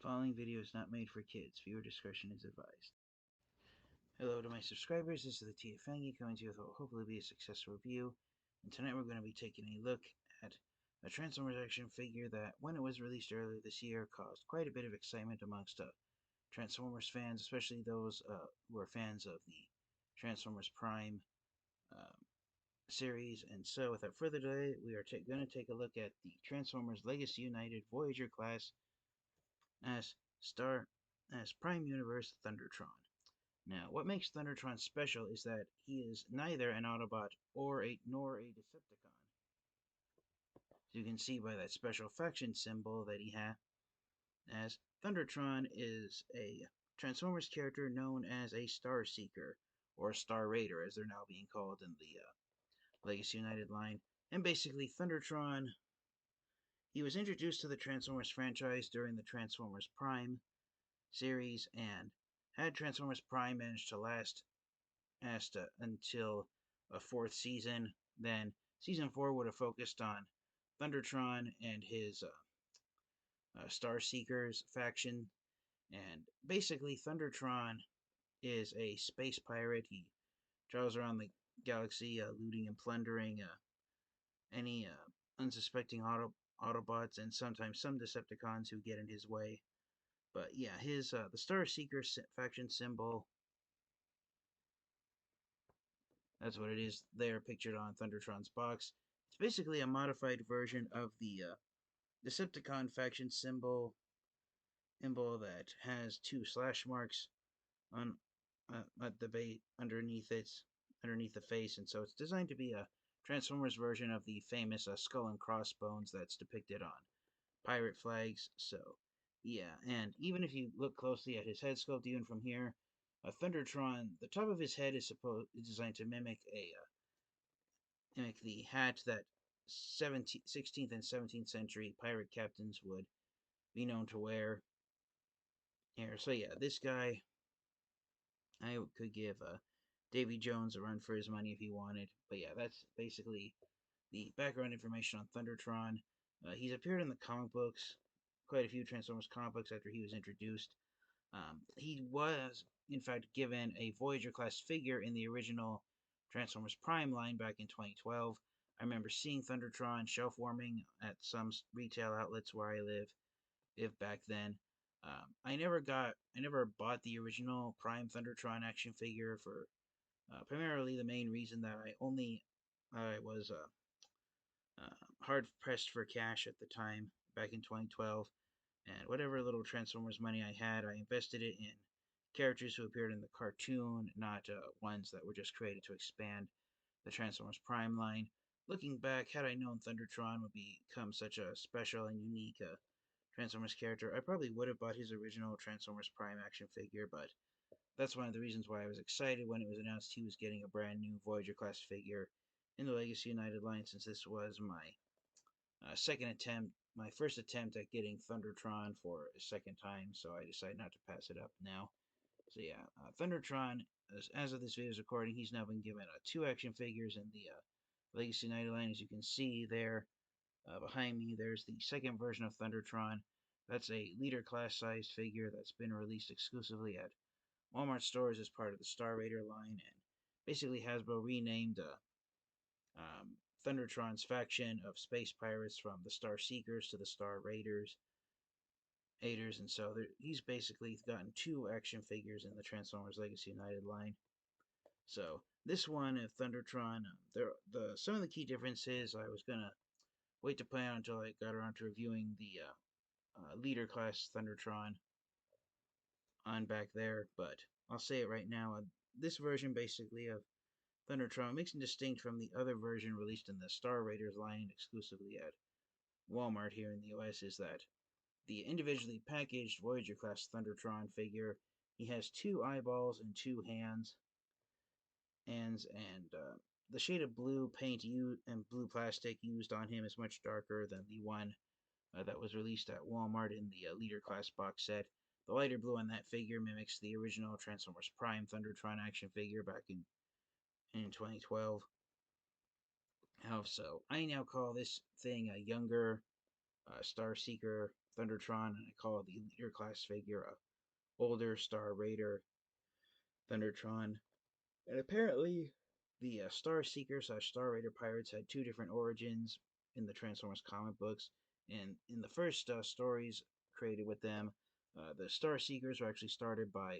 Following video is not made for kids. Viewer discretion is advised. Hello to my subscribers. This is the TFangy coming to you with what will hopefully be a successful review. And tonight we're going to be taking a look at a Transformers action figure that, when it was released earlier this year, caused quite a bit of excitement amongst Transformers fans, especially those who are fans of the Transformers Prime series. And so, without further delay, we are going to take a look at the Transformers Legacy United Voyager class as Prime Universe Thundertron. Now, what makes Thundertron special is that he is neither an Autobot nor a Decepticon. As you can see by that special faction symbol that he has, as Thundertron is a Transformers character known as a Star Seeker, or Star Raider as they're now being called in the Legacy United line. And basically, Thundertron, he was introduced to the Transformers franchise during the Transformers Prime series, and had Transformers Prime managed to last until a fourth season, then season 4 would have focused on Thundertron and his Star Seekers faction. And basically, Thundertron is a space pirate. He travels around the galaxy, looting and plundering any unsuspecting Autobots and sometimes some Decepticons who get in his way. But yeah, his the Star Seeker faction symbol, that's what it is there, pictured on Thundertron's box. It's basically a modified version of the Decepticon faction symbol that has two slash marks on at the base underneath the face, and so it's designed to be a Transformers version of the famous skull and crossbones that's depicted on pirate flags. So yeah, and even if you look closely at his head sculpt, even from here, Thundertron, the top of his head is designed to mimic the hat that 16th and 17th century pirate captains would be known to wear. Here, so yeah, this guy, I could give Davy Jones a run for his money if he wanted. But yeah, that's basically the background information on Thundertron. He's appeared in the comic books, quite a few Transformers comic books after he was introduced. He was, in fact, given a Voyager class figure in the original Transformers Prime line back in 2012. I remember seeing Thundertron shelf warming at some retail outlets where I lived back then. I never bought the original Prime Thundertron action figure for primarily the main reason that I was hard pressed for cash at the time back in 2012, and whatever little Transformers money I had, I invested it in characters who appeared in the cartoon, not ones that were just created to expand the Transformers Prime line. Looking back, had I known Thundertron would become such a special and unique Transformers character, I probably would have bought his original Transformers Prime action figure, but that's one of the reasons why I was excited when it was announced he was getting a brand new Voyager class figure in the Legacy United line, since this was my first attempt at getting Thundertron for a second time, so I decided not to pass it up now. So yeah, Thundertron, as of this video's recording, he's now been given two action figures in the Legacy United line. As you can see there, behind me, there's the second version of Thundertron. That's a leader class sized figure that's been released exclusively at Walmart stores as part of the Star Raider line, and basically Hasbro renamed Thundertron's faction of space pirates from the Star Seekers to the Star Raiders. And so he's basically gotten two action figures in the Transformers Legacy United line. So this one of Thundertron, some of the key differences I was gonna wait to point out until I got around to reviewing the leader class Thundertron on back there, but I'll say it right now. This version basically of Thundertron makes him distinct from the other version released in the Star Raiders line exclusively at Walmart here in the US is that the individually packaged Voyager class Thundertron figure, he has two eyeballs and two hands, and the shade of blue paint and blue plastic used on him is much darker than the one that was released at Walmart in the Leader class box set. The lighter blue on that figure mimics the original Transformers Prime Thundertron action figure back in 2012. So I now call this thing a younger Star Seeker Thundertron, and I call it the leader class figure, a older Star Raider Thundertron. And apparently, the Star Seeker slash Star Raider pirates had two different origins in the Transformers comic books. And in the first stories created with them, the Star Seekers were actually started by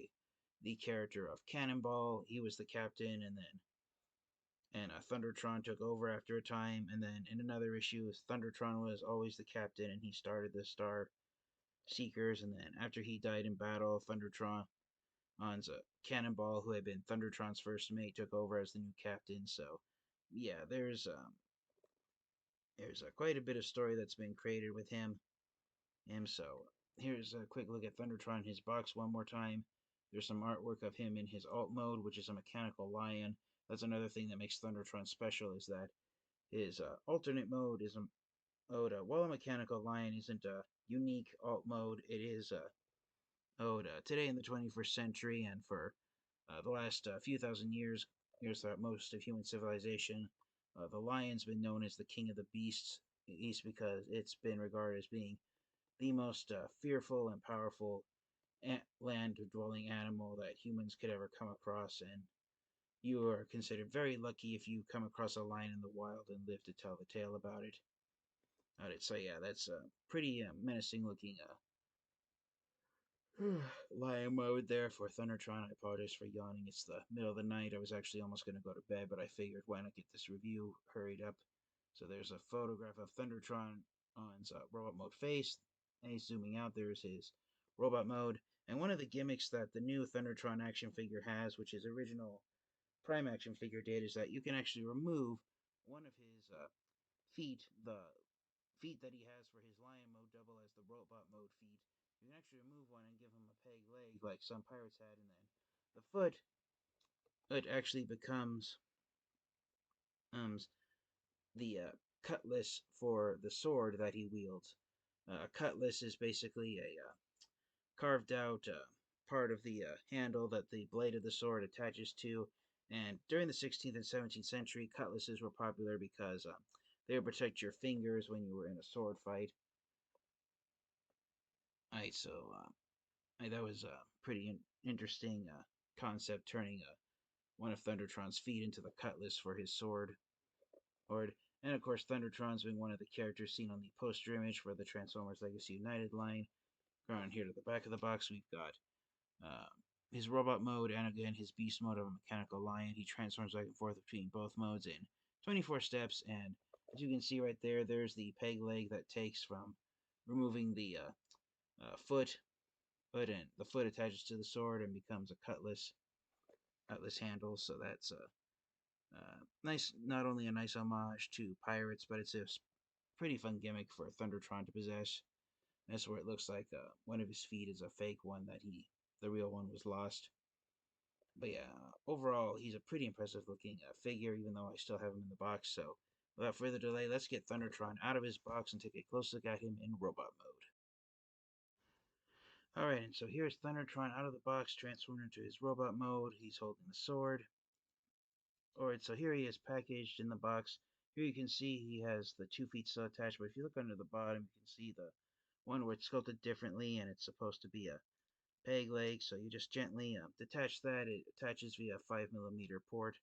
the character of Cannonball. He was the captain, and Thundertron took over after a time. And then in another issue, Thundertron was always the captain, and he started the Star Seekers. And then after he died in battle, Thundertron's Cannonball, who had been Thundertron's first mate, took over as the new captain. So, yeah, there's quite a bit of story that's been created with him. And so, here's a quick look at Thundertron in his box one more time. There's some artwork of him in his alt mode, which is a mechanical lion. That's another thing that makes Thundertron special, is that his alternate mode is a mode. While a mechanical lion isn't a unique alt mode, it is a mode today in the 21st century and for the last few thousand years throughout most of human civilization. The lion's been known as the king of the beasts, because it's been regarded as being the most fearful and powerful land dwelling animal that humans could ever come across. And you are considered very lucky if you come across a lion in the wild and live to tell the tale about it. So yeah, that's a pretty menacing looking lion mode there for Thundertron. I apologize for yawning. It's the middle of the night. I was actually almost going to go to bed, but I figured why not get this review hurried up. So there's a photograph of Thundertron on his robot mode face, and he's zooming out. There's his robot mode. And one of the gimmicks that the new Thundertron action figure has, which his original Prime action figure did, is that you can actually remove one of his feet, the feet that he has for his lion mode double as the robot mode feet. You can actually remove one and give him a peg leg like some pirates had, and then the foot, it actually becomes the cutlass for the sword that he wields. A cutlass is basically a carved out part of the handle that the blade of the sword attaches to. And during the 16th and 17th century, cutlasses were popular because they would protect your fingers when you were in a sword fight. Alright, so that was a pretty interesting concept, turning one of Thundertron's feet into the cutlass for his sword. And of course, Thundertron's been one of the characters seen on the poster image for the Transformers Legacy United line. Going here to the back of the box, we've got uh, his robot mode and again his beast mode of a mechanical lion. He transforms back and forth between both modes in 24 steps, and as you can see right there, there's the peg leg that takes from removing the foot, but the foot attaches to the sword and becomes a cutlass handle. So that's a nice, not only a nice homage to pirates, but it's a pretty fun gimmick for Thundertron to possess. That's where it looks like one of his feet is a fake one, that the real one was lost. But yeah, overall, he's a pretty impressive looking figure, even though I still have him in the box. So without further delay, let's get Thundertron out of his box and take a close look at him in robot mode. Alright, and so here's Thundertron out of the box, transformed into his robot mode. He's holding the sword. Alright, so here he is packaged in the box. Here you can see he has the 2 feet still attached, but if you look under the bottom, you can see the one where it's sculpted differently, and it's supposed to be a peg leg. So you just gently detach that. It attaches via a 5mm port.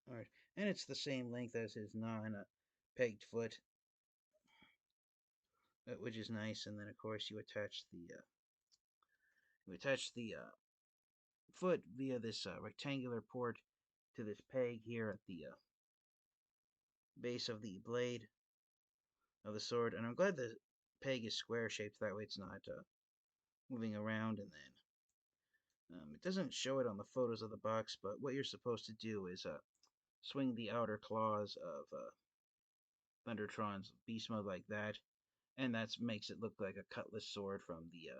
Alright, and it's the same length as his non-pegged foot, which is nice. And then of course you attach the foot via this rectangular port to this peg here at the base of the blade of the sword. And I'm glad the peg is square shaped, that way it's not moving around. And then it doesn't show it on the photos of the box, but what you're supposed to do is swing the outer claws of Thundertron's beast mode like that, and that makes it look like a cutlass sword from the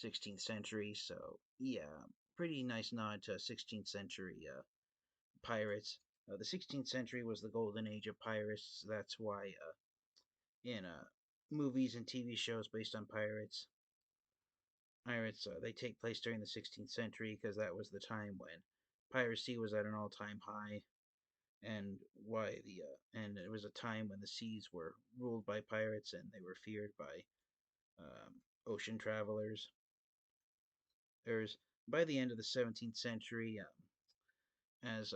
16th century. So yeah, pretty nice nod to 16th century pirates. The 16th century was the golden age of pirates. That's why in movies and TV shows based on pirates they take place during the 16th century, because that was the time when piracy was at an all-time high. and why and it was a time when the seas were ruled by pirates and they were feared by ocean travelers. There's By the end of the 17th century, as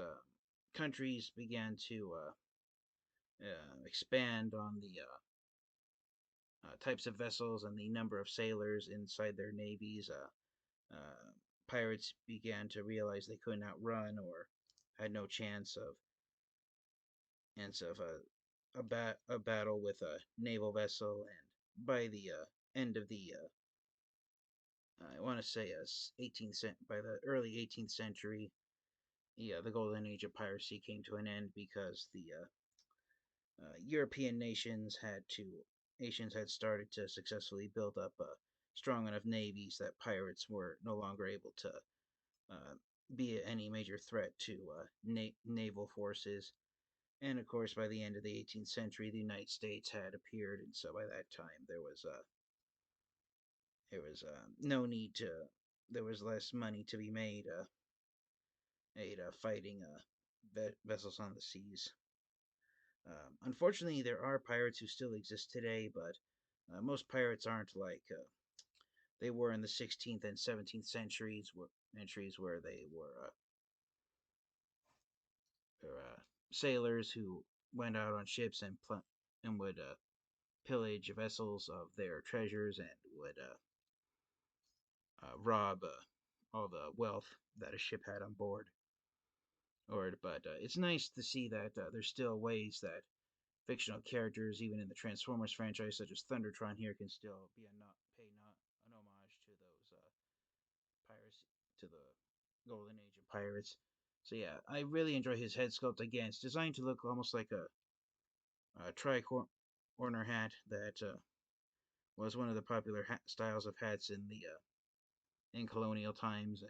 countries began to expand on the types of vessels and the number of sailors inside their navies, pirates began to realize they couldn't outrun or had no chance of a battle with a naval vessel. And by the end of the I want to say 18th by the early 18th century, the golden age of piracy came to an end because the European nations had started to successfully build up strong enough navies that pirates were no longer able to uh, be any major threat to naval forces. And of course, by the end of the 18th century, the United States had appeared, and so by that time there was no need to. There was less money to be made fighting vessels on the seas. Unfortunately, there are pirates who still exist today, but most pirates aren't like they were in the 16th and 17th centuries where they were sailors who went out on ships and would pillage vessels of their treasures and would rob all the wealth that a ship had on board. But it's nice to see that there's still ways that fictional characters, even in the Transformers franchise, such as Thundertron here, can still be a not pay not an homage to those pirates, to the golden age of pirates. So yeah, I really enjoy his head sculpt. Again, it's designed to look almost like a tri-corner hat that was one of the popular styles of hats in colonial times,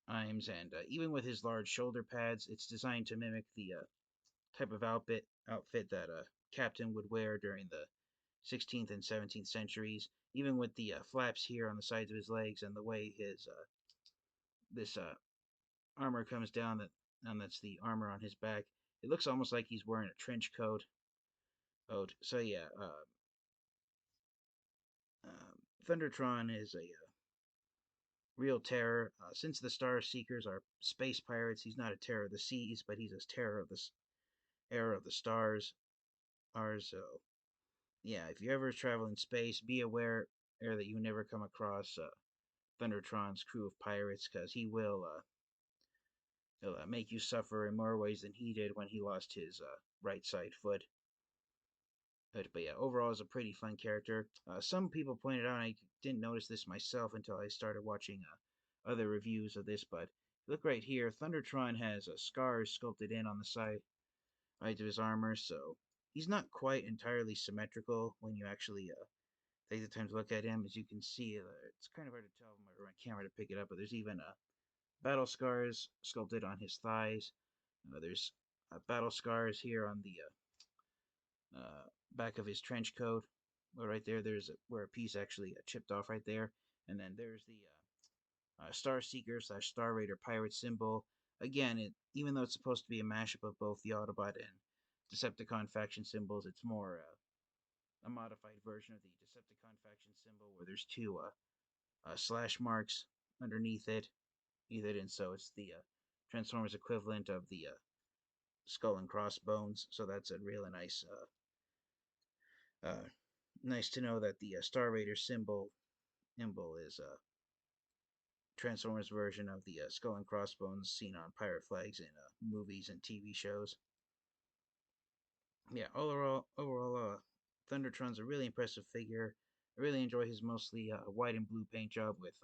and even with his large shoulder pads, it's designed to mimic the type of outfit that a captain would wear during the 16th and 17th centuries. Even with the flaps here on the sides of his legs and the way his this armor comes down, and that's the armor on his back. It looks almost like he's wearing a trench coat. So yeah, Thundertron is a real terror. Since the Star Seekers are space pirates, he's not a terror of the seas, but he's a terror of the era of the stars. So yeah, if you ever travel in space, be aware that you never come across Thundertron's crew of pirates, because he'll make you suffer in more ways than he did when he lost his right side foot. But yeah, overall, is a pretty fun character. Some people pointed out, I didn't notice this myself until I started watching other reviews of this, but look right here, Thundertron has scars sculpted in on the side right of his armor, so he's not quite entirely symmetrical when you actually take the time to look at him. As you can see, it's kind of hard to tell when we're on camera to pick it up, but there's even battle scars sculpted on his thighs. There's battle scars here on the back of his trench coat. Well, right there, there's where a piece actually chipped off right there. And then there's the Star Seeker / Star Raider pirate symbol. Again, even though it's supposed to be a mashup of both the Autobot and Decepticon faction symbols, it's more a modified version of the Decepticon faction symbol where there's two slash marks underneath it, and so it's the Transformers equivalent of the skull and crossbones. So that's a really nice to know that the Star Raider symbol is a Transformers version of the skull and crossbones seen on pirate flags in movies and TV shows. Yeah, overall, Thundertron's a really impressive figure. I really enjoy his mostly white and blue paint job with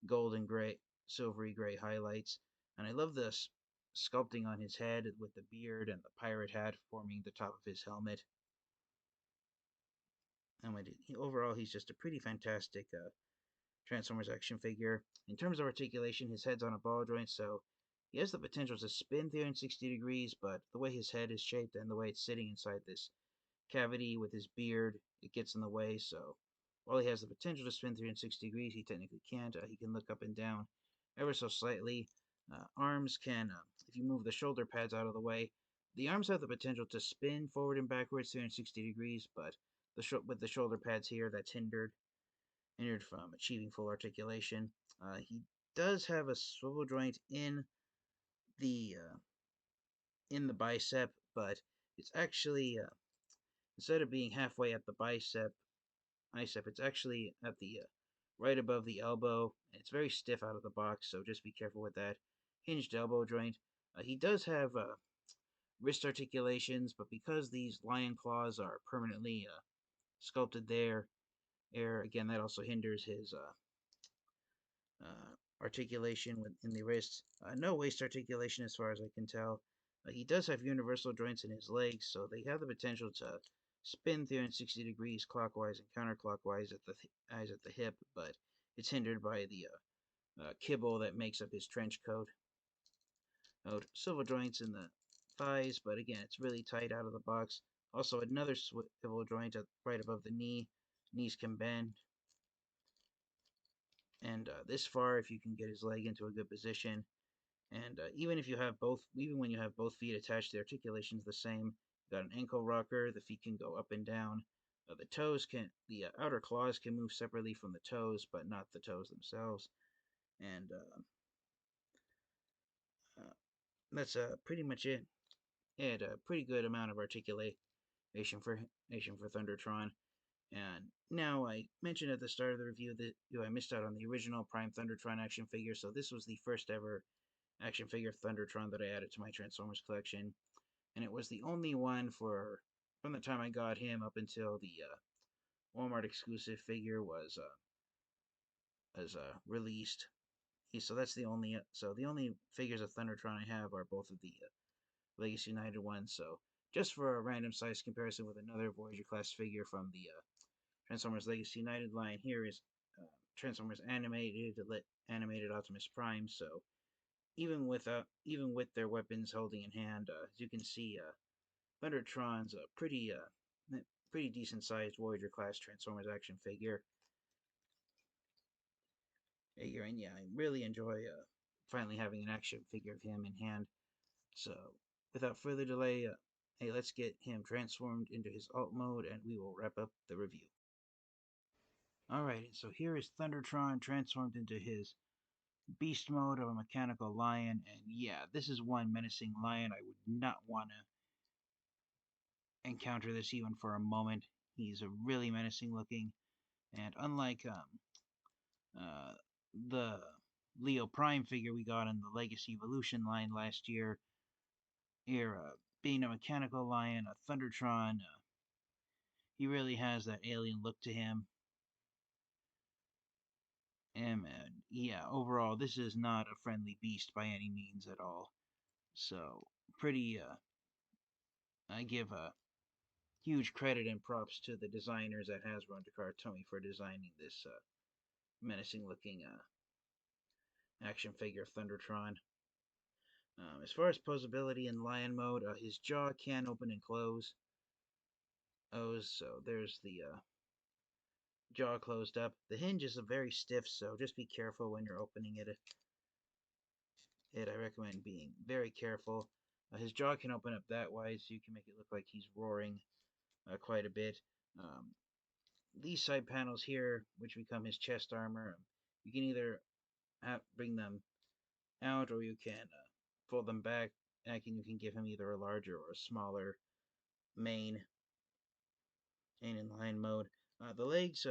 gold and gray, silvery gray highlights, and I love the sculpting on his head with the beard and the pirate hat forming the top of his helmet. And overall, he's just a pretty fantastic Transformers action figure. In terms of articulation, his head's on a ball joint, so he has the potential to spin 360 degrees, but the way his head is shaped and the way it's sitting inside this cavity with his beard, it gets in the way, so while he has the potential to spin 360 degrees, he technically can't. He can look up and down ever so slightly. Arms can, if you move the shoulder pads out of the way, the arms have the potential to spin forward and backwards 360 degrees, but with the shoulder pads here, that's hindered from achieving full articulation. He does have a swivel joint the in the bicep, but it's actually instead of being halfway at the bicep, it's actually at the right above the elbow. It's very stiff out of the box, so just be careful with that. Hinged elbow joint. He does have wrist articulations, but because these lion claws are permanently sculpted there, again that also hinders his articulation in the wrist. No waist articulation as far as I can tell. He does have universal joints in his legs, so they have the potential to spin 360 degrees clockwise and counterclockwise at the hip, but it's hindered by the kibble that makes up his trench coat. Swivel joints in the thighs, but again, it's really tight out of the box. Also, another swivel joint right above the knee. Knees can bend. And this far, if you can get his leg into a good position, and even when you have both feet attached, the articulation is the same. You've got an ankle rocker. The feet can go up and down. The outer claws can move separately from the toes, but not the toes themselves. And that's pretty much it. It had a pretty good amount of articulation for Thundertron. And now I mentioned at the start of the review that I missed out on the original Prime Thundertron action figure, so this was the first ever action figure Thundertron that I added to my Transformers collection, and it was the only one from the time I got him up until the Walmart exclusive figure was released. So that's the only figures of Thundertron I have are both of the Legacy United ones. So just for a random size comparison with another Voyager class figure from the Transformers Legacy United line, here is Transformers animated Optimus Prime. So even with their weapons holding in hand, as you can see, Thundertron's a pretty decent sized Voyager class Transformers action figure. And yeah, I really enjoy finally having an action figure of him in hand. So without further delay, hey, let's get him transformed into his alt mode, and we will wrap up the review. Alright, so here is Thundertron transformed into his beast mode of a mechanical lion, and yeah, this is one menacing lion. I would not want to encounter this even for a moment. He's a really menacing looking, and unlike the Leo Prime figure we got in the Legacy Evolution line last year, here being a mechanical lion, a Thundertron, he really has that alien look to him. And yeah, overall, this is not a friendly beast by any means at all. So, I give huge credit and props to the designers at Hasbro and Takara Tomy for designing this menacing looking action figure of Thundertron. As far as posability in lion mode, his jaw can open and close. So there's the jaw closed up. The hinge is very stiff, so just be careful when you're opening it. I recommend being very careful. His jaw can open up that wide, so you can make it look like he's roaring quite a bit. These side panels here, which become his chest armor, you can either bring them out, or you can fold them back, and you can give him either a larger or a smaller mane and in line mode. The legs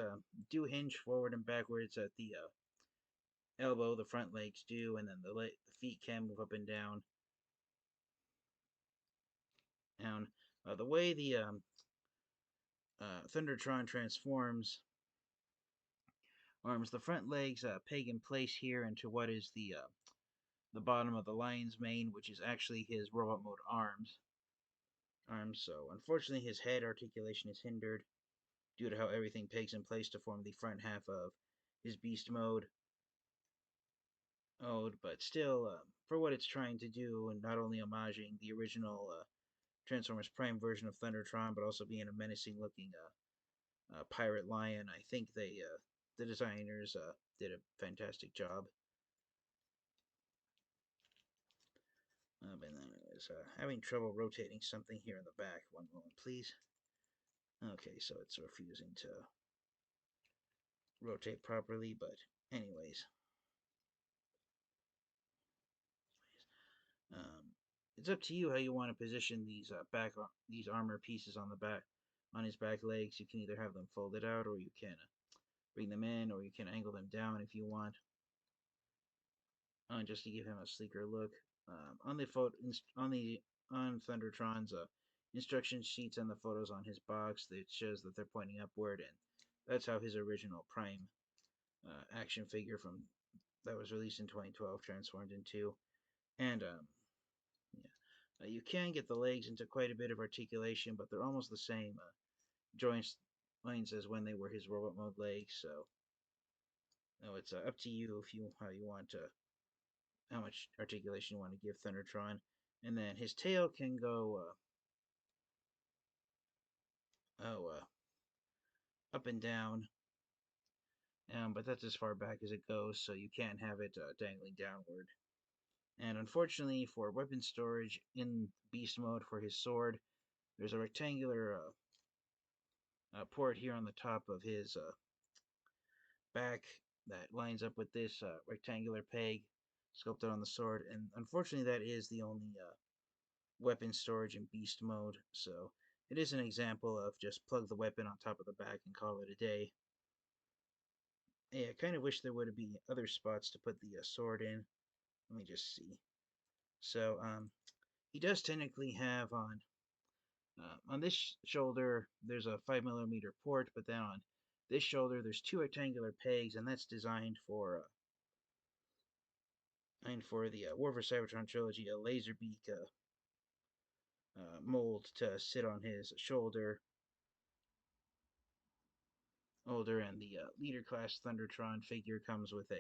do hinge forward and backwards at the elbow. The front legs do, and then the feet can move up and down. The way the Thundertron transforms arms, the front legs peg in place here into what is the bottom of the lion's mane, which is actually his robot mode arms. So unfortunately, his head articulation is hindered due to how everything pegs in place to form the front half of his beast mode. But still, for what it's trying to do, and not only homaging the original Transformers Prime version of Thundertron, but also being a menacing-looking pirate lion, I think the designers did a fantastic job. But then I was having trouble rotating something here in the back. One moment, please. Okay, so it's refusing to rotate properly, but anyways. Um, it's up to you how you want to position these these armor pieces on the back, on his back legs. You can either have them folded out, or you can bring them in, or you can angle them down if you want, just to give him a sleeker look. On the on Thundertron's instruction sheets and the photos on his box, it shows that they're pointing upward, and that's how his original Prime action figure from that was released in 2012 transformed into. And yeah, you can get the legs into quite a bit of articulation, but they're almost the same joints lines as when they were his robot mode legs. So no, it's up to you if you how you want to how much articulation you want to give Thundertron. And then his tail can go up and down, but that's as far back as it goes, so you can't have it dangling downward. And unfortunately, for weapon storage in beast mode for his sword, there's a rectangular port here on the top of his back that lines up with this rectangular peg sculpted on the sword. And unfortunately, that is the only weapon storage in beast mode. So it is an example of just plug the weapon on top of the back and call it a day. Yeah, I kind of wish there would be other spots to put the sword in. Let me just see. So he does technically have on this shoulder there's a 5mm port, but then on this shoulder there's two rectangular pegs, and that's designed for the War for Cybertron trilogy, a laser beak mold to sit on his shoulder. And the leader class Thundertron figure comes with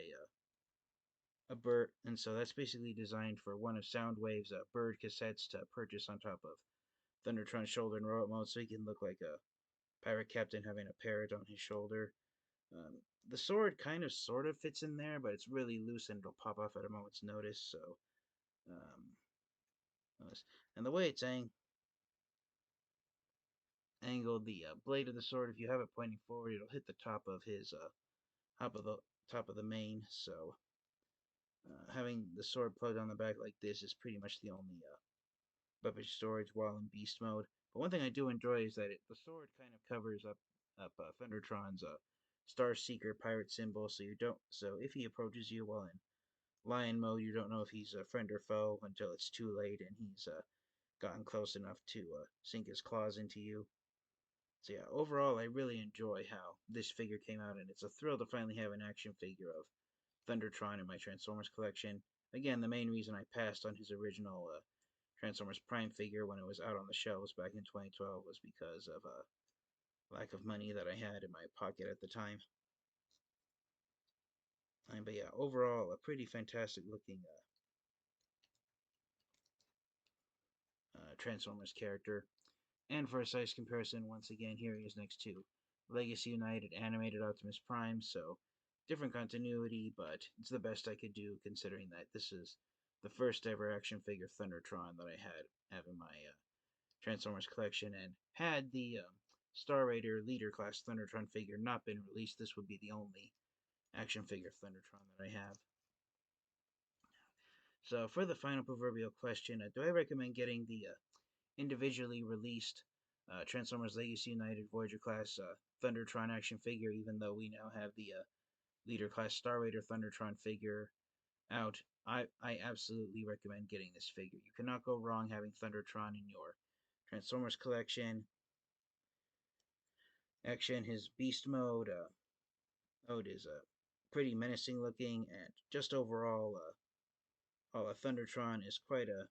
a bird, and so that's basically designed for one of Soundwave's bird cassettes to purchase on top of Thundertron's shoulder in robot mode, so he can look like a pirate captain having a parrot on his shoulder. Um, the sword kind of sort of fits in there, but it's really loose and it'll pop off at a moment's notice. So, um, and the way it's angled, the blade of the sword, if you have it pointing forward, it'll hit the top of his top of the main. So, having the sword plugged on the back like this is pretty much the only weapon storage while in beast mode. But one thing I do enjoy is that the sword kind of covers up Thundertron's Star Seeker pirate symbol, so you don't. So if he approaches you while in lion mode, you don't know if he's a friend or foe until it's too late and he's gotten close enough to sink his claws into you. So yeah, overall, I really enjoy how this figure came out, and it's a thrill to finally have an action figure of Thundertron in my Transformers collection. Again, the main reason I passed on his original Transformers Prime figure when it was out on the shelves back in 2012 was because of lack of money that I had in my pocket at the time. But yeah, overall, a pretty fantastic looking Transformers character. And for a size comparison, once again, here he is next to Legacy United Animated Optimus Prime, so different continuity, but it's the best I could do considering that this is the first ever action figure Thundertron that I have in my Transformers collection, and had the Star Raider Leader class Thundertron figure not been released, this would be the only action figure Thundertron that I have. So for the final proverbial question, do I recommend getting the individually released Transformers Legacy United Voyager class Thundertron action figure, even though we now have the Leader class Star Raider Thundertron figure out? I absolutely recommend getting this figure. You cannot go wrong having Thundertron in your Transformers collection. Action, his beast mode is pretty menacing looking, and just overall, Thundertron is quite a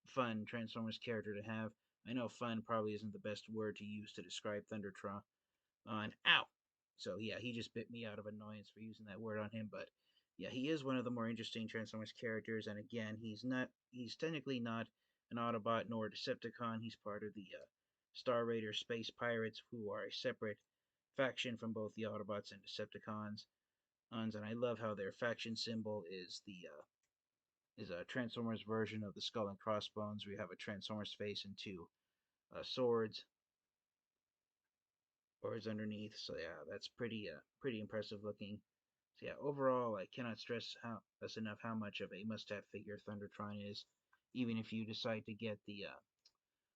fun Transformers character to have. I know fun probably isn't the best word to use to describe Thundertron. Ow! So yeah, he just bit me out of annoyance for using that word on him, but yeah, he is one of the more interesting Transformers characters, and again, he's technically not an Autobot nor a Decepticon. He's part of the Star Raider Space Pirates, who are a separate faction from both the Autobots and Decepticons. And I love how their faction symbol is is a Transformers version of the Skull and Crossbones, where you have a Transformers face and two swords underneath. So yeah, that's pretty impressive looking. So yeah, overall, I cannot stress enough how much of a must-have figure Thundertron is. Even if you decide to get the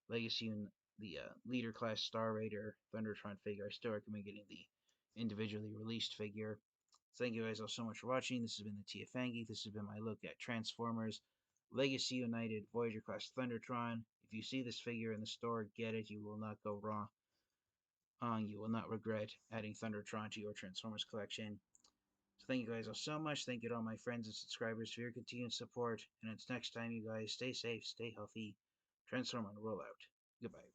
Legacy and the Leader Class Star Raider Thundertron figure, I still recommend getting the individually released figure. Thank you guys all so much for watching. This has been the Tiafangi. This has been my look at Transformers Legacy United Voyager Class Thundertron. If you see this figure in the store, get it. You will not go wrong. You will not regret adding Thundertron to your Transformers collection. So thank you guys all so much. Thank you to all my friends and subscribers for your continued support. And until next time, you guys stay safe, stay healthy, transform and roll out. Goodbye.